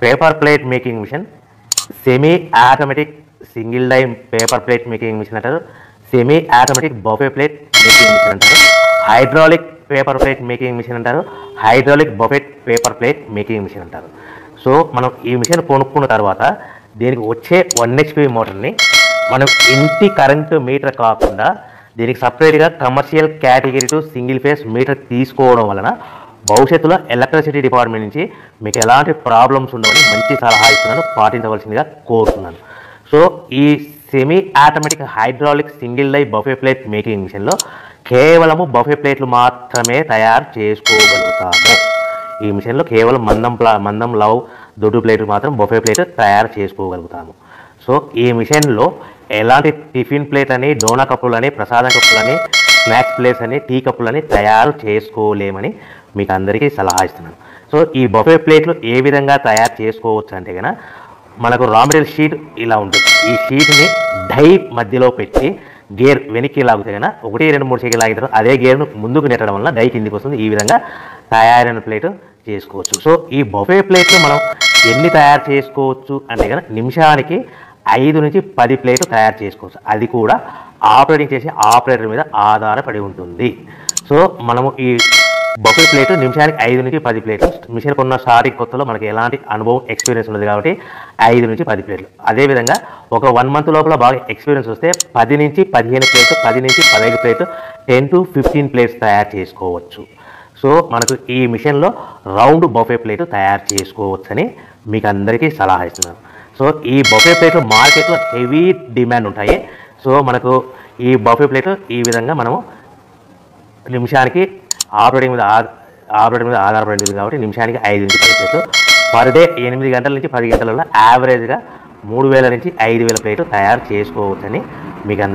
Paper plate making machine, semi automatic single die paper plate making machine అంటారు, semi automatic buffet plate making machine అంటారు, hydraulic paper plate making machine అంటారు, hydraulic buffet paper plate making machine అంటారు. So మనం ఈ machine కొనుక్కున్న తర్వాత దీనికి వచ్చే 1 HP మోటార్ని మనం ఇంటి కరెంటు మీటర్ కాకుండా దీనికి సపరేట్గా commercial category to single phase metre తీసుకోవడం వలన భవిష్యత్తులో ఎలక్ట్రిసిటీ డిపార్ట్మెంట్ నుంచి మీకు ఎలాంటి ప్రాబ్లమ్స్ ఉండవని మంచి సలహా ఇస్తున్నాను, పాటించవలసిందిగా కోరుతున్నాను. సో ఈ semi automatic hydraulic single die buffet plate making మిషన్లో కేవలము బఫే ప్లేట్లు మాత్రమే తయారు చేసుకోగలుగుతాము. ఈ మిషన్లో కేవలం మందం లవ్ దొడ్డు ప్లేట్లు మాత్రం బఫే ప్లేట్ తయారు చేసుకోగలుగుతాము. సో ఈ మిషన్లో ఎలాంటి టిఫిన్ ప్లేట్ అని, డోనా కప్పులని, ప్రసాదం కప్పులని, స్నాక్స్ ప్లేట్స్ అని, టీ కప్పులని తయారు చేసుకోలేమని మీకు అందరికీ సలహా ఇస్తున్నాను. సో ఈ బఫే ప్లేట్లు ఏ విధంగా తయారు చేసుకోవచ్చు అంటే కనుక మనకు రా మెటీరియల్ షీట్ ఇలా ఉంటుంది. ఈ షీట్ని డై మధ్యలో పెట్టి గేర్ వెనక్కి లాగితే కనుక 1, 2, 3 సెకండ్లు లాగితే అదే గేర్ను ముందుకు నెట్టడం వల్ల డై కిందికి వస్తుంది. ఈ విధంగా తయారైన ప్లేట్ చేసుకోవచ్చు. సో ఈ బఫే ప్లేట్లు మనం ఎన్ని తయారు చేసుకోవచ్చు అంటే కనుక నిమిషానికి 5 నుంచి 10 ప్లేట్లు తయారు చేసుకోవచ్చు. అది కూడా ఆపరేటింగ్ చేసే ఆపరేటర్ మీద ఆధారపడి ఉంటుంది. సో మనము ఈ బఫే ప్లేట్ నిమిషానికి 5 నుంచి 10 ప్లేట్లు. మిషన్ కొన్న స్టార్టింగ్ కొత్తలో మనకి ఎలాంటి అనుభవం ఎక్స్పీరియన్స్ ఉన్నది కాబట్టి 5 నుంచి 10 ప్లేట్లు. అదేవిధంగా ఒక 1 మంత్ లోపల బాగా ఎక్స్పీరియన్స్ వస్తే 10 నుంచి 15 ప్లేట్లు, 10 నుంచి 15 ప్లేట్లు, 10 to 15 ప్లేట్స్ తయారు చేసుకోవచ్చు. సో మనకు ఈ మిషన్లో రౌండ్ బఫే ప్లేట్ తయారు చేసుకోవచ్చని మీకు అందరికీ సలహా ఇస్తున్నాను. సో ఈ బఫే ప్లేట్లు మార్కెట్లో హెవీ డిమాండ్ ఉంటాయి. సో మనకు ఈ బఫే ప్లేట్ ఈ విధంగా మనము నిమిషానికి ఆపరేటింగ్ మీద ఆధారపడింది కాబట్టి నిమిషానికి 5 నుంచి 10 ప్లేట్లు పర్ డే 8 గంటల నుంచి 10 గంటలలో యావరేజ్గా 3000 నుంచి 5000 ప్లేట్లు తయారు చేసుకోవచ్చని మీకు అందరికీ